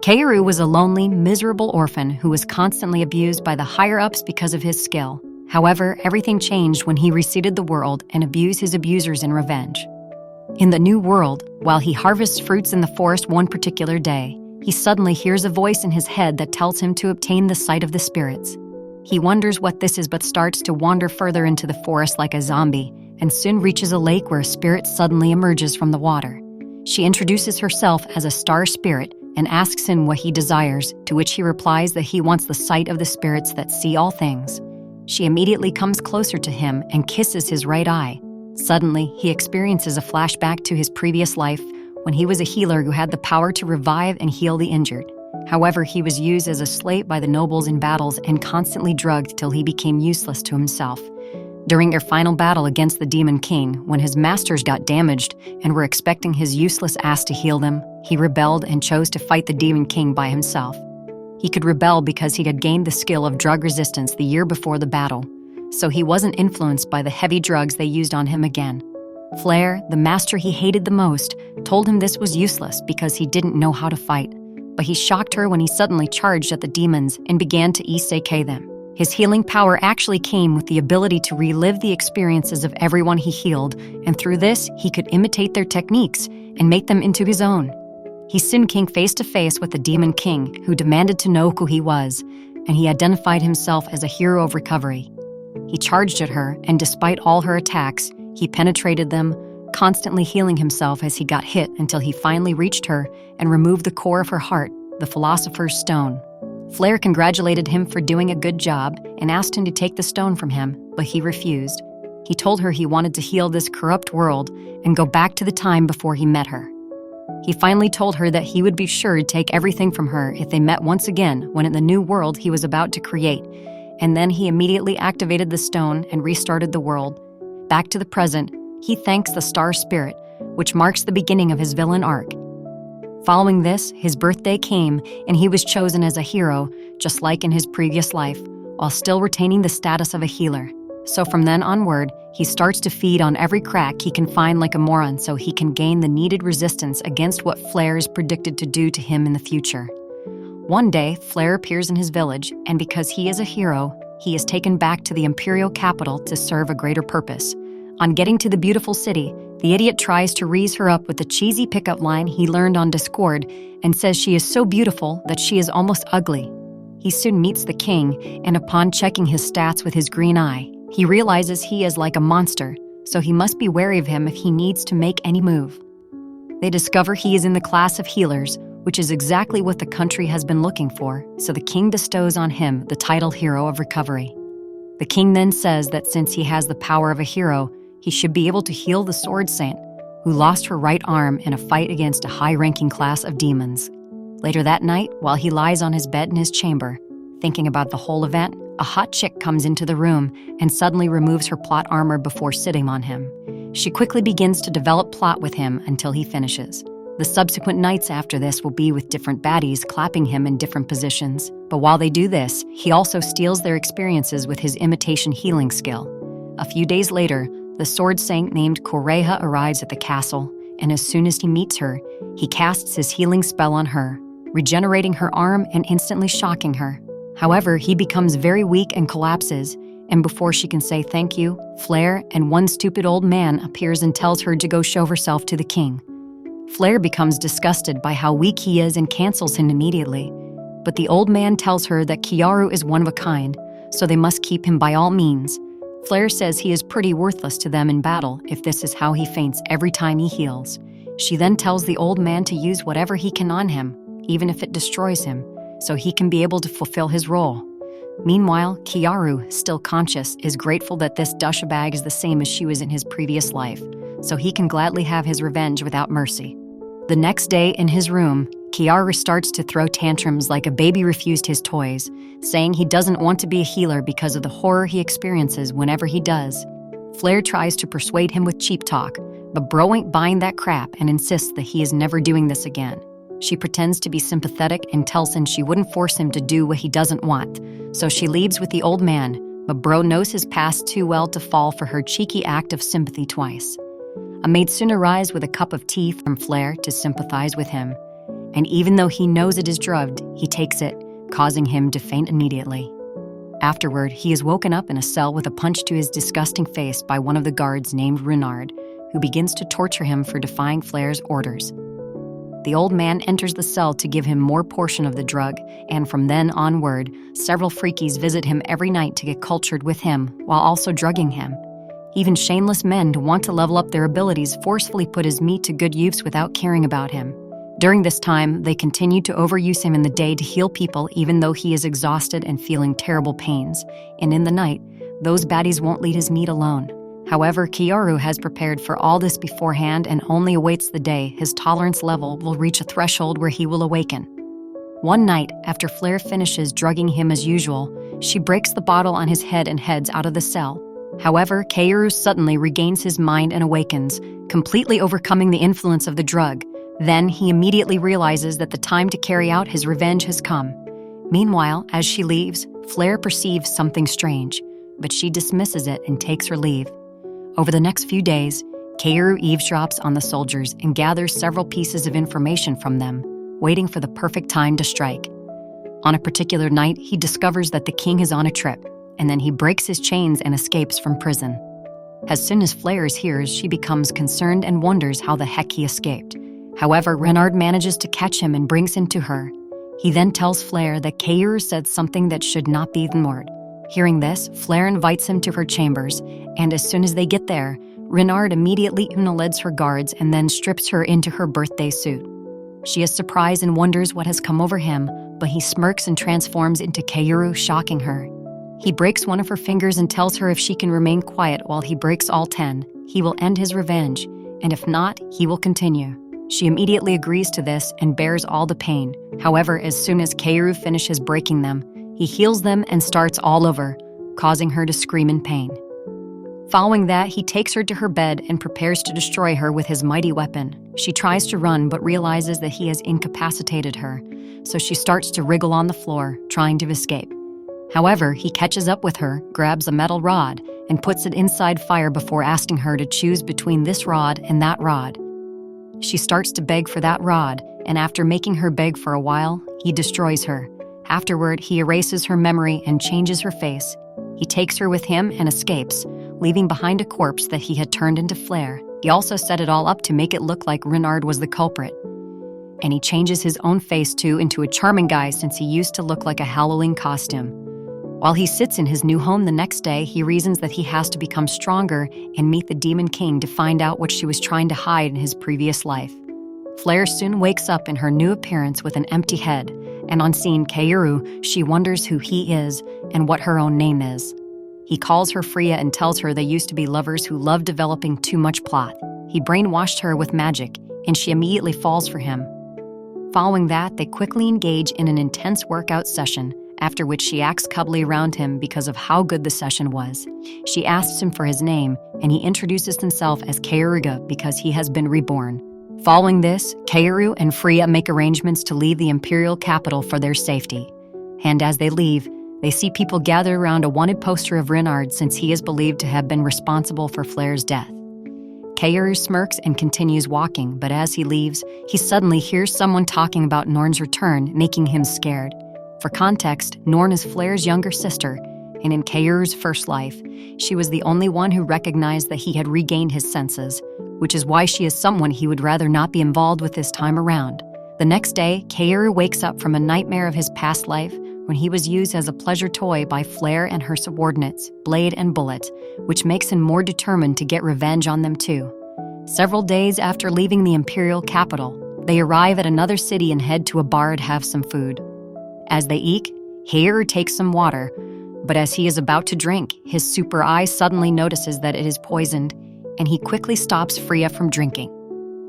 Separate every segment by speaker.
Speaker 1: Kaoru was a lonely, miserable orphan who was constantly abused by the higher-ups because of his skill. However, everything changed when he reseeded the world and abused his abusers in revenge. In the new world, while he harvests fruits in the forest one particular day, he suddenly hears a voice in his head that tells him to obtain the sight of the spirits. He wonders what this is but starts to wander further into the forest like a zombie, and soon reaches a lake where a spirit suddenly emerges from the water. She introduces herself as a star spirit and asks him what he desires, to which he replies that he wants the sight of the spirits that see all things. She immediately comes closer to him and kisses his right eye. Suddenly, he experiences a flashback to his previous life when he was a healer who had the power to revive and heal the injured. However, he was used as a slave by the nobles in battles and constantly drugged till he became useless to himself. During their final battle against the Demon King, when his masters got damaged and were expecting his useless ass to heal them, he rebelled and chose to fight the Demon King by himself. He could rebel because he had gained the skill of drug resistance the year before the battle, so he wasn't influenced by the heavy drugs they used on him again. Flair, the master he hated the most, told him this was useless because he didn't know how to fight, but he shocked her when he suddenly charged at the demons and began to isekai them. His healing power actually came with the ability to relive the experiences of everyone he healed, and through this, he could imitate their techniques and make them into his own. He soon came face to face with the Demon King, who demanded to know who he was, and he identified himself as a hero of recovery. He charged at her, and despite all her attacks, he penetrated them, constantly healing himself as he got hit until he finally reached her and removed the core of her heart, the Philosopher's Stone. Flair congratulated him for doing a good job and asked him to take the stone from him, but he refused. He told her he wanted to heal this corrupt world and go back to the time before he met her. He finally told her that he would be sure to take everything from her if they met once again when in the new world he was about to create, and then he immediately activated the stone and restarted the world. Back to the present, he thanks the Star Spirit, which marks the beginning of his villain arc. Following this, his birthday came, and he was chosen as a hero, just like in his previous life, while still retaining the status of a healer. So from then onward, he starts to feed on every crack he can find like a moron so he can gain the needed resistance against what Flair is predicted to do to him in the future. One day, Flair appears in his village, and because he is a hero, he is taken back to the imperial capital to serve a greater purpose. On getting to the beautiful city, the idiot tries to raise her up with the cheesy pickup line he learned on Discord and says she is so beautiful that she is almost ugly. He soon meets the king, and upon checking his stats with his green eye, he realizes he is like a monster, so he must be wary of him if he needs to make any move. They discover he is in the class of healers, which is exactly what the country has been looking for, so the king bestows on him the title Hero of Recovery. The king then says that since he has the power of a hero, he should be able to heal the Sword Saint, who lost her right arm in a fight against a high-ranking class of demons. Later that night, while he lies on his bed in his chamber, thinking about the whole event, a hot chick comes into the room and suddenly removes her plot armor before sitting on him. She quickly begins to develop plot with him until he finishes. The subsequent nights after this will be with different baddies clapping him in different positions, but while they do this, he also steals their experiences with his imitation healing skill. A few days later, the sword saint named Koreha arrives at the castle, and as soon as he meets her, he casts his healing spell on her, regenerating her arm and instantly shocking her. However, he becomes very weak and collapses, and before she can say thank you, Flair and one stupid old man appears and tells her to go show herself to the king. Flair becomes disgusted by how weak he is and cancels him immediately, but the old man tells her that Kaoru is one of a kind, so they must keep him by all means. Flair says he is pretty worthless to them in battle if this is how he faints every time he heals. She then tells the old man to use whatever he can on him, even if it destroys him, so he can be able to fulfill his role. Meanwhile, Kaoru, still conscious, is grateful that this douchebag is the same as she was in his previous life, so he can gladly have his revenge without mercy. The next day, in his room, Kaoru starts to throw tantrums like a baby refused his toys, saying he doesn't want to be a healer because of the horror he experiences whenever he does. Flair tries to persuade him with cheap talk, but bro ain't buying that crap and insists that he is never doing this again. She pretends to be sympathetic and tells him she wouldn't force him to do what he doesn't want, so she leaves with the old man, but bro knows his past too well to fall for her cheeky act of sympathy twice. A maid soon arrives with a cup of tea from Flair to sympathize with him, and even though he knows it is drugged, he takes it, causing him to faint immediately. Afterward, he is woken up in a cell with a punch to his disgusting face by one of the guards named Renard, who begins to torture him for defying Flair's orders. The old man enters the cell to give him more portion of the drug, and from then onward, several freakies visit him every night to get cultured with him, while also drugging him. Even shameless men who want to level up their abilities forcefully put his meat to good use without caring about him. During this time, they continue to overuse him in the day to heal people even though he is exhausted and feeling terrible pains, and in the night, those baddies won't leave his meat alone. However, Kaoru has prepared for all this beforehand and only awaits the day his tolerance level will reach a threshold where he will awaken. One night, after Flair finishes drugging him as usual, she breaks the bottle on his head and heads out of the cell. However, Kaoru suddenly regains his mind and awakens, completely overcoming the influence of the drug. Then he immediately realizes that the time to carry out his revenge has come. Meanwhile, as she leaves, Flair perceives something strange, but she dismisses it and takes her leave. Over the next few days, Kaoru eavesdrops on the soldiers and gathers several pieces of information from them, waiting for the perfect time to strike. On a particular night, he discovers that the king is on a trip, and then he breaks his chains and escapes from prison. As soon as Flair hears, she becomes concerned and wonders how the heck he escaped. However, Renard manages to catch him and brings him to her. He then tells Flair that Kaoru said something that should not be ignored. Hearing this, Flair invites him to her chambers, and as soon as they get there, Renard immediately unaleds her guards and then strips her into her birthday suit. She is surprised and wonders what has come over him, but he smirks and transforms into Kaoru, shocking her. He breaks one of her fingers and tells her if she can remain quiet while he breaks all 10, he will end his revenge, and if not, he will continue. She immediately agrees to this and bears all the pain. However, as soon as Kaoru finishes breaking them, he heals them and starts all over, causing her to scream in pain. Following that, he takes her to her bed and prepares to destroy her with his mighty weapon. She tries to run but realizes that he has incapacitated her, so she starts to wriggle on the floor, trying to escape. However, he catches up with her, grabs a metal rod, and puts it inside fire before asking her to choose between this rod and that rod. She starts to beg for that rod, and after making her beg for a while, he destroys her. Afterward, he erases her memory and changes her face. He takes her with him and escapes, leaving behind a corpse that he had turned into Flair. He also set it all up to make it look like Renard was the culprit. And he changes his own face too into a charming guy since he used to look like a Halloween costume. While he sits in his new home the next day, he reasons that he has to become stronger and meet the Demon King to find out what she was trying to hide in his previous life. Flair soon wakes up in her new appearance with an empty head, and on seeing Kaoru, she wonders who he is and what her own name is. He calls her Freya and tells her they used to be lovers who loved developing too much plot. He brainwashed her with magic, and she immediately falls for him. Following that, they quickly engage in an intense workout session, after which she acts cuddly around him because of how good the session was. She asks him for his name, and he introduces himself as Kaoruga because he has been reborn. Following this, Kaoru and Freya make arrangements to leave the imperial capital for their safety. And as they leave, they see people gather around a wanted poster of Renard since he is believed to have been responsible for Flair's death. Kaoru smirks and continues walking, but as he leaves, he suddenly hears someone talking about Norn's return, making him scared. For context, Norn is Flair's younger sister, and in Kaoru's first life, she was the only one who recognized that he had regained his senses, which is why she is someone he would rather not be involved with this time around. The next day, Kaoru wakes up from a nightmare of his past life when he was used as a pleasure toy by Flair and her subordinates, Blade and Bullet, which makes him more determined to get revenge on them too. Several days after leaving the imperial capital, they arrive at another city and head to a bar to have some food. As they eat, Kaoru takes some water, but as he is about to drink, his super eye suddenly notices that it is poisoned, and he quickly stops Freya from drinking.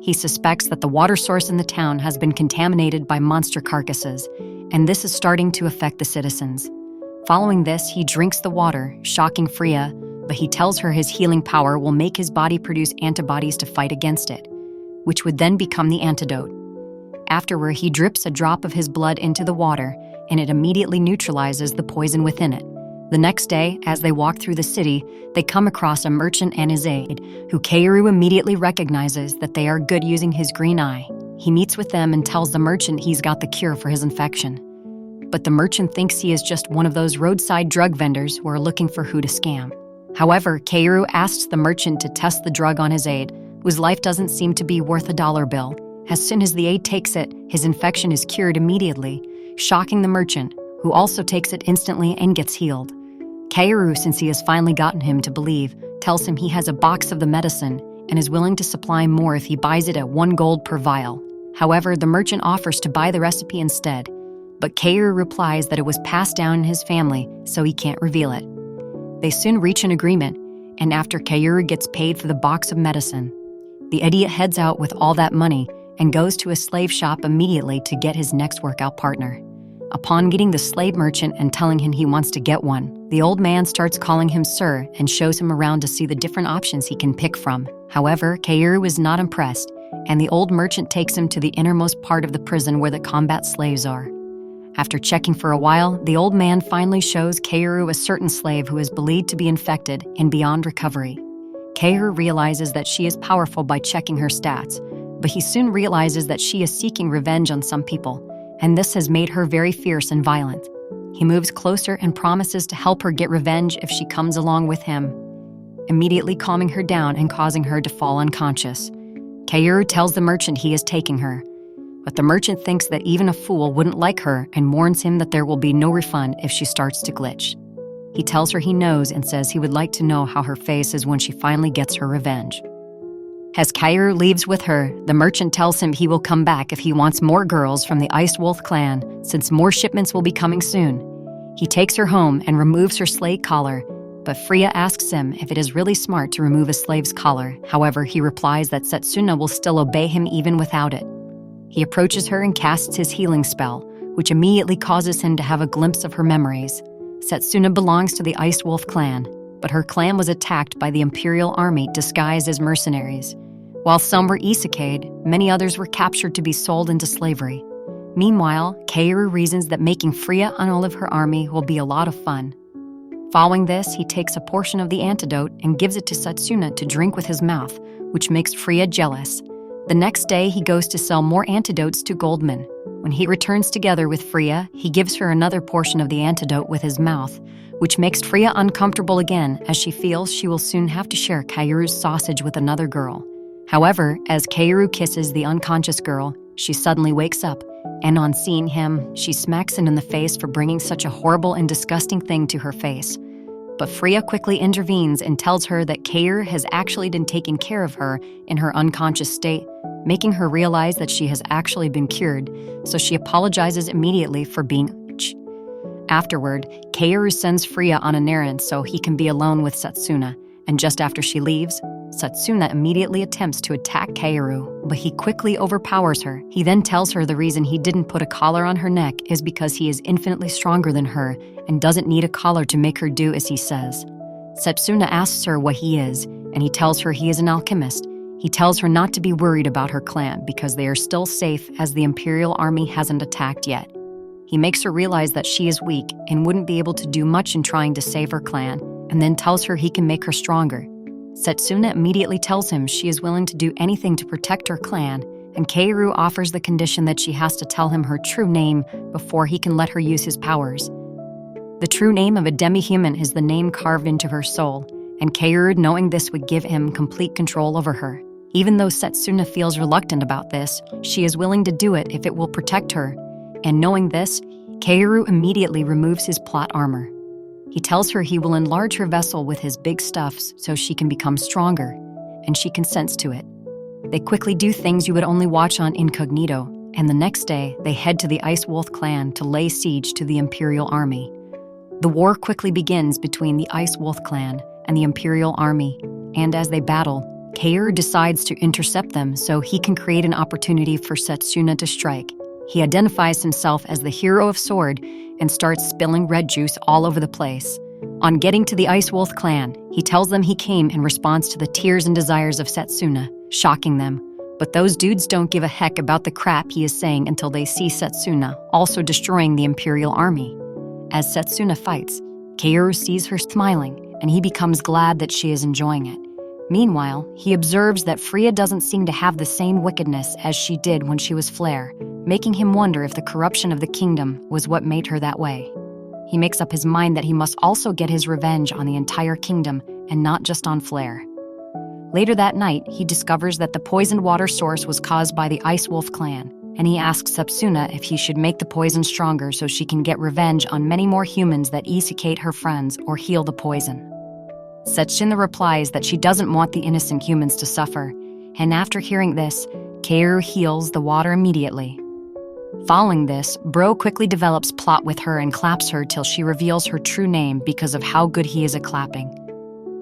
Speaker 1: He suspects that the water source in the town has been contaminated by monster carcasses, and this is starting to affect the citizens. Following this, he drinks the water, shocking Freya, but he tells her his healing power will make his body produce antibodies to fight against it, which would then become the antidote. Afterward, he drips a drop of his blood into the water, and it immediately neutralizes the poison within it. The next day, as they walk through the city, they come across a merchant and his aide, who Kaoru immediately recognizes that they are good using his green eye. He meets with them and tells the merchant he's got the cure for his infection. But the merchant thinks he is just one of those roadside drug vendors who are looking for who to scam. However, Kaoru asks the merchant to test the drug on his aide, whose life doesn't seem to be worth a dollar bill. As soon as the aide takes it, his infection is cured immediately, shocking the merchant, who also takes it instantly and gets healed. Kaoru, since he has finally gotten him to believe, tells him he has a box of the medicine and is willing to supply more if he buys it at 1 gold per vial. However, the merchant offers to buy the recipe instead, but Kaoru replies that it was passed down in his family, so he can't reveal it. They soon reach an agreement, and after Kaoru gets paid for the box of medicine, the idiot heads out with all that money and goes to a slave shop immediately to get his next workout partner. Upon getting the slave merchant and telling him he wants to get one, the old man starts calling him sir and shows him around to see the different options he can pick from. However, Kaoru is not impressed, and the old merchant takes him to the innermost part of the prison where the combat slaves are. After checking for a while, the old man finally shows Kaoru a certain slave who is believed to be infected and beyond recovery. Kaoru realizes that she is powerful by checking her stats, but he soon realizes that she is seeking revenge on some people, and this has made her very fierce and violent. He moves closer and promises to help her get revenge if she comes along with him, immediately calming her down and causing her to fall unconscious. Kaoru tells the merchant he is taking her, but the merchant thinks that even a fool wouldn't like her and warns him that there will be no refund if she starts to glitch. He tells her he knows and says he would like to know how her face is when she finally gets her revenge. As Kaoru leaves with her, the merchant tells him he will come back if he wants more girls from the Ice Wolf clan, since more shipments will be coming soon. He takes her home and removes her slave collar, but Freya asks him if it is really smart to remove a slave's collar. However, he replies that Setsuna will still obey him even without it. He approaches her and casts his healing spell, which immediately causes him to have a glimpse of her memories. Setsuna belongs to the Ice Wolf clan, but her clan was attacked by the Imperial Army disguised as mercenaries. While some were isekai'd, many others were captured to be sold into slavery. Meanwhile, Kaoru reasons that making Freya and all of her army will be a lot of fun. Following this, he takes a portion of the antidote and gives it to Setsuna to drink with his mouth, which makes Freya jealous. The next day, he goes to sell more antidotes to Goldman. When he returns together with Freya, he gives her another portion of the antidote with his mouth, which makes Freya uncomfortable again as she feels she will soon have to share Kaoru's sausage with another girl. However, as Kaoru kisses the unconscious girl, she suddenly wakes up, and on seeing him, she smacks him in the face for bringing such a horrible and disgusting thing to her face. But Freya quickly intervenes and tells her that Kaoru has actually been taking care of her in her unconscious state, making her realize that she has actually been cured, so she apologizes immediately for being bitch. Afterward, Kaoru sends Freya on an errand so he can be alone with Setsuna, and just after she leaves, Setsuna immediately attempts to attack Kaoru, but he quickly overpowers her. He then tells her the reason he didn't put a collar on her neck is because he is infinitely stronger than her and doesn't need a collar to make her do as he says. Setsuna asks her what he is, and he tells her he is an alchemist. He tells her not to be worried about her clan because they are still safe as the Imperial Army hasn't attacked yet. He makes her realize that she is weak and wouldn't be able to do much in trying to save her clan, and then tells her he can make her stronger. Setsuna immediately tells him she is willing to do anything to protect her clan, and Kaoru offers the condition that she has to tell him her true name before he can let her use his powers. The true name of a demi-human is the name carved into her soul, and Kaoru, knowing this, would give him complete control over her. Even though Setsuna feels reluctant about this, she is willing to do it if it will protect her, and knowing this, Kaoru immediately removes his plot armor. He tells her he will enlarge her vessel with his big stuffs so she can become stronger, and she consents to it. They quickly do things you would only watch on incognito, and the next day, they head to the Ice Wolf clan to lay siege to the Imperial Army. The war quickly begins between the Ice Wolf clan and the Imperial Army, and as they battle, Kaoru decides to intercept them so he can create an opportunity for Setsuna to strike. He identifies himself as the hero of sword and starts spilling red juice all over the place. On getting to the Ice Wolf clan, he tells them he came in response to the tears and desires of Setsuna, shocking them. But those dudes don't give a heck about the crap he is saying until they see Setsuna also destroying the Imperial Army. As Setsuna fights, Kaoru sees her smiling, and he becomes glad that she is enjoying it. Meanwhile, he observes that Freya doesn't seem to have the same wickedness as she did when she was Flare, making him wonder if the corruption of the kingdom was what made her that way. He makes up his mind that he must also get his revenge on the entire kingdom and not just on Flare. Later that night, he discovers that the poisoned water source was caused by the Ice Wolf clan, and he asks Setsuna if he should make the poison stronger so she can get revenge on many more humans that isekai her friends or heal the poison. Setsuna replies that she doesn't want the innocent humans to suffer, and after hearing this, Kaoru heals the water immediately. Following this, Bro quickly develops plot with her and claps her till she reveals her true name because of how good he is at clapping.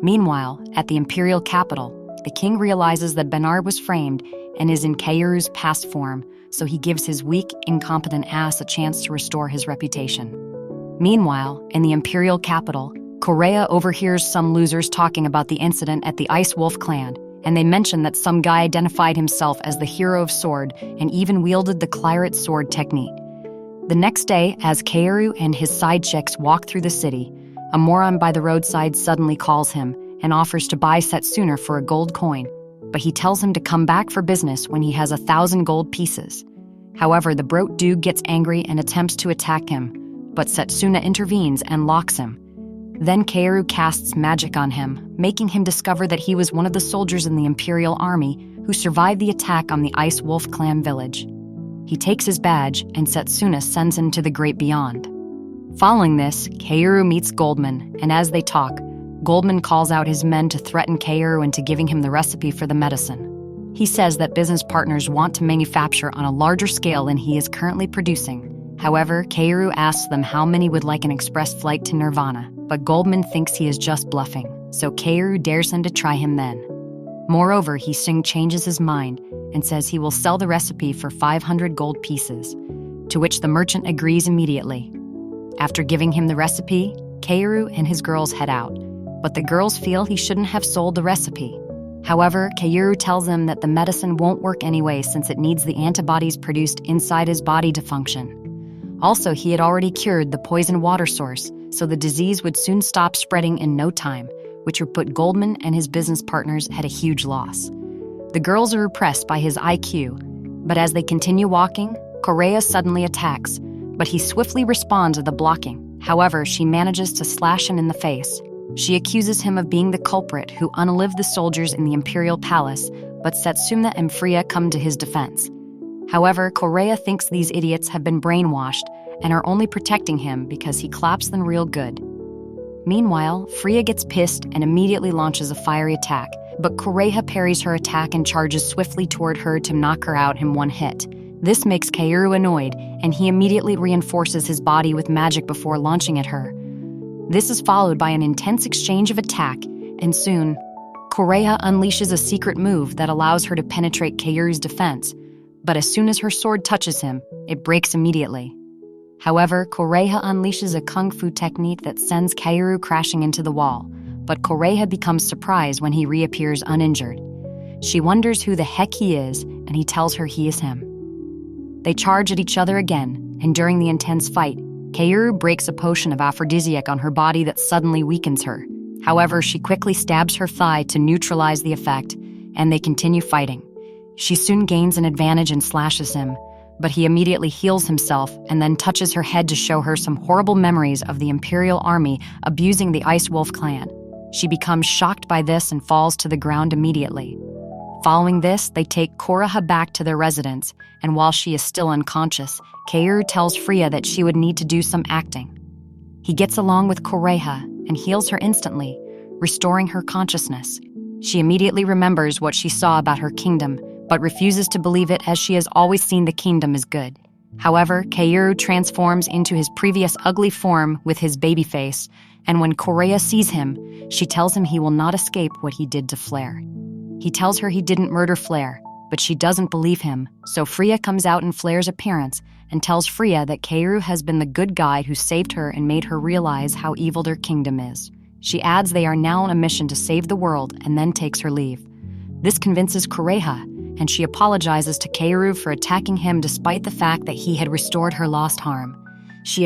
Speaker 1: Meanwhile, at the imperial capital, the king realizes that Bernard was framed and is in Kaoru's past form, so he gives his weak, incompetent ass a chance to restore his reputation. Meanwhile, in the imperial capital, Correa overhears some losers talking about the incident at the Ice Wolf clan, and they mention that some guy identified himself as the hero of sword and even wielded the claret sword technique. The next day, as Kaoru and his side chicks walk through the city, a moron by the roadside suddenly calls him and offers to buy Setsuna for a gold coin, but he tells him to come back for business when he has 1,000 gold pieces. However, the broke dude gets angry and attempts to attack him, but Setsuna intervenes and locks him. Then Kaoru casts magic on him, making him discover that he was one of the soldiers in the Imperial Army who survived the attack on the Ice Wolf clan village. He takes his badge, and Setsuna sends him to the Great Beyond. Following this, Kaoru meets Goldman, and as they talk, Goldman calls out his men to threaten Kaoru into giving him the recipe for the medicine. He says that business partners want to manufacture on a larger scale than he is currently producing. However, Kaoru asks them how many would like an express flight to Nirvana, but Goldman thinks he is just bluffing, so Kaoru dares them to try him then. Moreover, he soon changes his mind and says he will sell the recipe for 500 gold pieces, to which the merchant agrees immediately. After giving him the recipe, Kaoru and his girls head out, but the girls feel he shouldn't have sold the recipe. However, Kaoru tells them that the medicine won't work anyway since it needs the antibodies produced inside his body to function. Also, he had already cured the poison water source, so the disease would soon stop spreading in no time, which would put Goldman and his business partners at a huge loss. The girls are impressed by his IQ, but as they continue walking, Correa suddenly attacks, but he swiftly responds to the blocking. However, she manages to slash him in the face. She accuses him of being the culprit who unalived the soldiers in the Imperial Palace, but Setsuna and Freya come to his defense. However, Correa thinks these idiots have been brainwashed and are only protecting him because he claps them real good. Meanwhile, Freya gets pissed and immediately launches a fiery attack, but Correa parries her attack and charges swiftly toward her to knock her out in one hit. This makes Kaoru annoyed, and he immediately reinforces his body with magic before launching at her. This is followed by an intense exchange of attack, and soon, Correa unleashes a secret move that allows her to penetrate Kaoru's defense, but as soon as her sword touches him, it breaks immediately. However, Correa unleashes a kung fu technique that sends Kaoru crashing into the wall, but Correa becomes surprised when he reappears uninjured. She wonders who the heck he is, and he tells her he is him. They charge at each other again, and during the intense fight, Kaoru breaks a potion of aphrodisiac on her body that suddenly weakens her. However, she quickly stabs her thigh to neutralize the effect, and they continue fighting. She soon gains an advantage and slashes him, but he immediately heals himself and then touches her head to show her some horrible memories of the Imperial Army abusing the Ice Wolf clan. She becomes shocked by this and falls to the ground immediately. Following this, they take Correa back to their residence, and while she is still unconscious, Kaoru tells Freya that she would need to do some acting. He gets along with Correa and heals her instantly, restoring her consciousness. She immediately remembers what she saw about her kingdom, but refuses to believe it as she has always seen the kingdom as good. However, Kaoru transforms into his previous ugly form with his baby face, and when Correa sees him, she tells him he will not escape what he did to Flare. He tells her he didn't murder Flare, but she doesn't believe him, so Freya comes out in Flare's appearance and tells Freya that Kaoru has been the good guy who saved her and made her realize how evil their kingdom is. She adds they are now on a mission to save the world and then takes her leave. This convinces Correa, and she apologizes to Kaoru for attacking him despite the fact that he had restored her lost harm. She